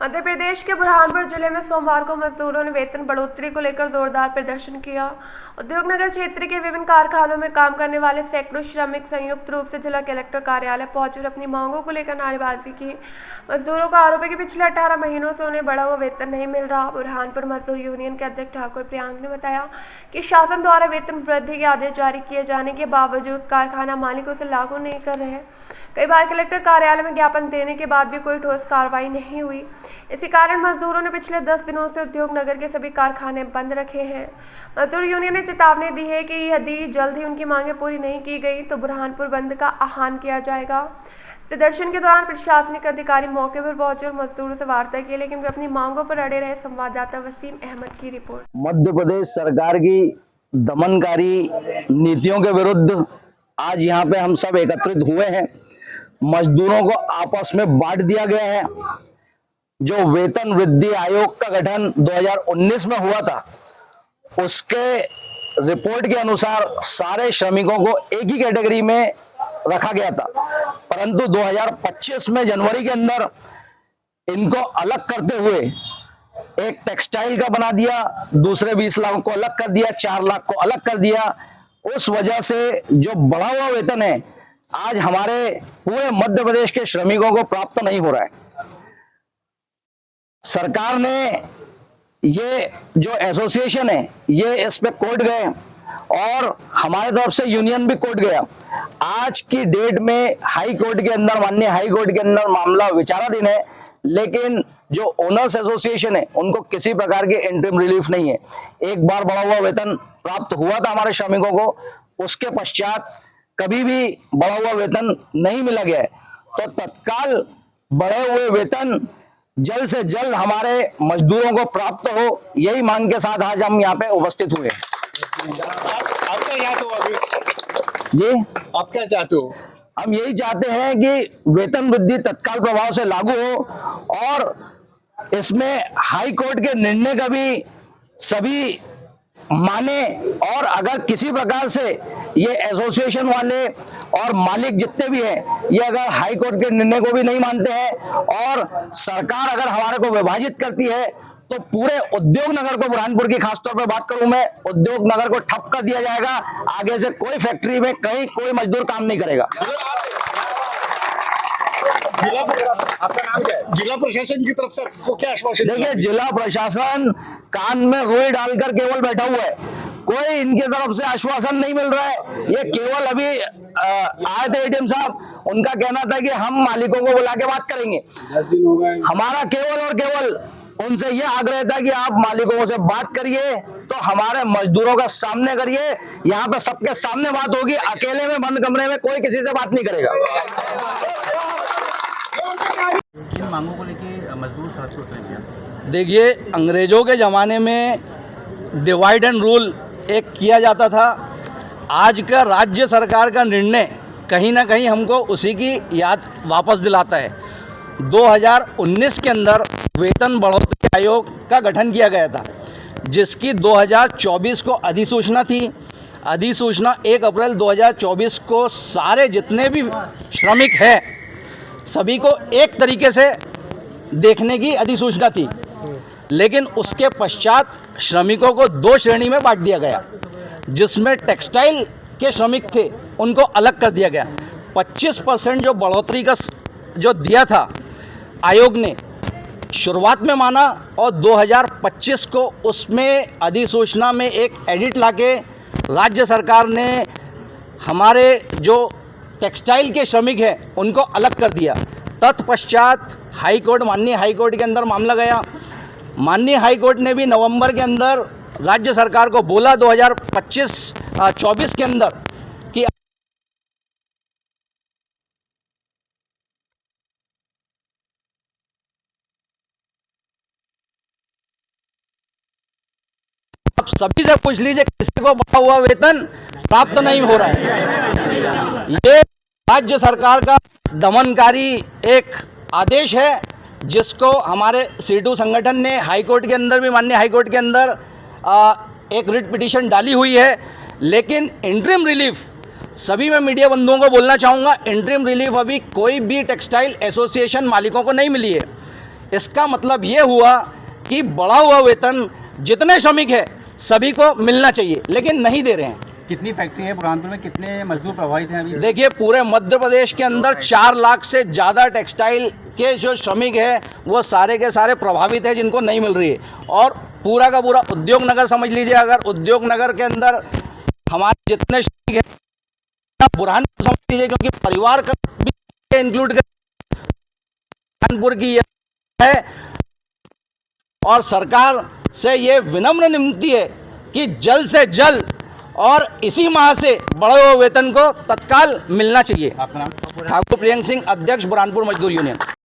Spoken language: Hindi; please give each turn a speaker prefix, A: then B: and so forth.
A: मध्य प्रदेश के बुरहानपुर जिले में सोमवार को मजदूरों ने वेतन बढ़ोतरी को लेकर जोरदार प्रदर्शन किया। उद्योगनगर क्षेत्र के विभिन्न कारखानों में काम करने वाले सैकड़ों श्रमिक संयुक्त रूप से जिला कलेक्टर कार्यालय पहुंचे और अपनी मांगों को लेकर नारेबाजी की। मजदूरों का आरोप है कि पिछले 18 महीनों से उन्हें बढ़ा हुआ वेतन नहीं मिल रहा। बुरहानपुर मजदूर यूनियन के अध्यक्ष ठाकुर प्रियांक ने बताया कि शासन द्वारा वेतन वृद्धि के आदेश जारी किए जाने के बावजूद कारखाना मालिक उसे लागू नहीं कर रहे। कई बार कलेक्टर कार्यालय में ज्ञापन देने के बाद भी कोई ठोस कार्रवाई नहीं हुई। इसी कारण मजदूरों ने पिछले 10 दिनों से उद्योगनगर के सभी कारखाने बंद रखे हैं। मजदूर यूनियन ने चेतावनी दी है कि यदि जल्द ही उनकी मांगें पूरी नहीं की गई तो बुरहानपुर बंद का आह्वान किया जाएगा। प्रदर्शन के दौरान प्रशासनिक अधिकारी मौके पर पहुंचे और मजदूरों से वार्ता की, लेकिन वे अपनी मांगों पर अड़े रहे। संवाददाता वसीम अहमद की रिपोर्ट।
B: मध्य प्रदेश सरकार की दमनकारी नीतियों के विरुद्ध आज यहाँ पे हम सब एकत्रित हुए हैं। मजदूरों को आपस में बांट दिया गया है। जो वेतन वृद्धि आयोग का गठन 2019 में हुआ था, उसके रिपोर्ट के अनुसार सारे श्रमिकों को एक ही कैटेगरी में रखा गया था, परंतु 2025 में जनवरी के अंदर इनको अलग करते हुए एक टेक्सटाइल का बना दिया, दूसरे 20 लाख को अलग कर दिया, 4 लाख को अलग कर दिया। उस वजह से जो बढ़ा हुआ वेतन है आज हमारे पूरे मध्य प्रदेश के श्रमिकों को प्राप्त नहीं हो रहा है। सरकार ने ये जो एसोसिएशन है ये इस पे कोर्ट गए और हमारे तरफ से यूनियन भी कोर्ट गया। आज की डेट में हाई कोर्ट के अंदर, माननीय हाई कोर्ट के अंदर मामला विचाराधीन है, लेकिन जो ओनर्स एसोसिएशन है उनको किसी प्रकार की इंटरिम रिलीफ नहीं है। एक बार बढ़ा हुआ वेतन प्राप्त हुआ था हमारे श्रमिकों को, उसके पश्चात कभी भी बढ़ा हुआ वेतन नहीं मिला गया है। तो तत्काल बढ़े हुए वेतन जल्द से जल्द हमारे मजदूरों को प्राप्त हो, यही मांग के साथ आज हम यहाँ पे उपस्थित हुए।
C: आप क्या चाहते हो अभी?
B: जी,
C: आप क्या चाहते हो?
B: हम यही चाहते हैं कि वेतन वृद्धि तत्काल प्रभाव से लागू हो और इसमें हाई कोर्ट के निर्णय का भी सभी माने, और अगर किसी प्रकार से ये एसोसिएशन वाले और मालिक जितने भी हैं ये अगर हाई कोर्ट के निर्णय को भी नहीं मानते हैं और सरकार अगर हमारे को विभाजित करती है तो पूरे उद्योग नगर को, बुरहानपुर की खासतौर पर बात करूं मैं, उद्योग नगर को ठप कर दिया जाएगा। आगे से कोई फैक्ट्री में कहीं कोई मजदूर काम नहीं करेगा।
C: जिला प्रशासन की तरफ से आपको क्या आश्वासन?
B: देखिए, जिला प्रशासन कान में रुई डालकर केवल बैठा हुआ है, कोई इनके तरफ से आश्वासन नहीं मिल रहा है। ये केवल अभी आए थे एडीएम साहब, उनका कहना था कि हम मालिकों को बुला के बात करेंगे। हमारा केवल और केवल उनसे ये आग्रह था कि आप मालिकों से बात करिए तो हमारे मजदूरों का सामने करिए। यहाँ पे सबके सामने बात होगी, अकेले में बंद कमरे में कोई किसी से बात नहीं करेगा।
D: किन मांगों को लेके मजदूर सड़क पर उतरे हैं?
E: देखिए, अंग्रेजों के ज़माने में डिवाइड एंड रूल एक किया जाता था। आज का राज्य सरकार का निर्णय कहीं ना कहीं हमको उसी की याद वापस दिलाता है। 2019 के अंदर वेतन बढ़ोतरी आयोग का गठन किया गया था, जिसकी 2024 को अधिसूचना थी। अधिसूचना 1 अप्रैल 2024 को सारे जितने भी श्रमिक हैं सभी को एक तरीके से देखने की अधिसूचना थी, लेकिन उसके पश्चात श्रमिकों को 2 श्रेणी में बांट दिया गया, जिसमें टेक्सटाइल के श्रमिक थे उनको अलग कर दिया गया। 25% जो बढ़ोतरी का जो दिया था आयोग ने शुरुआत में माना और 2025 को उसमें अधिसूचना में एक एडिट लाके राज्य सरकार ने हमारे जो टेक्सटाइल के श्रमिक हैं उनको अलग कर दिया। तत्पश्चात हाई कोर्ट, माननीय हाई कोर्ट के अंदर मामला गया। माननीय हाई कोर्ट ने भी नवंबर के अंदर राज्य सरकार को बोला 2025-24 के अंदर कि आप सभी से पूछ लीजिए किसी को बढ़ा हुआ वेतन प्राप्त नहीं हो रहा है। ये राज्य सरकार का दमनकारी एक आदेश है, जिसको हमारे C2 संगठन ने हाई कोर्ट के अंदर भी, माननीय हाई कोर्ट के अंदर एक रिट पिटीशन डाली हुई है। लेकिन इंटरिम रिलीफ, सभी मैं मीडिया बंधुओं को बोलना चाहूँगा, इंटरिम रिलीफ अभी कोई भी टेक्सटाइल एसोसिएशन मालिकों को नहीं मिली है। इसका मतलब ये हुआ कि बढ़ा हुआ वेतन जितने श्रमिक है सभी को मिलना चाहिए, लेकिन नहीं दे रहे हैं।
D: कितनी फैक्ट्री है बुरहानपुर में, कितने मजदूर प्रभावित हैं अभी?
E: देखिए, पूरे मध्य प्रदेश के अंदर 4 लाख से ज़्यादा टेक्सटाइल के जो श्रमिक हैं वो सारे के सारे प्रभावित हैं, जिनको नहीं मिल रही है। और पूरा का पूरा उद्योग नगर समझ लीजिए, अगर उद्योग नगर के अंदर हमारे जितने श्रमिक हैं बुरहानपुर समझ लीजिए, क्योंकि परिवार का भी इंक्लूड कर बुरहानपुर की ये है। और सरकार से ये विनम्र विनती है कि जल्द से जल्द और इसी माह से बढ़े हुए वेतन को तत्काल मिलना चाहिए।
D: आपका नाम?
E: ठाकुर प्रियंक सिंह, अध्यक्ष बुरहानपुर मजदूर यूनियन।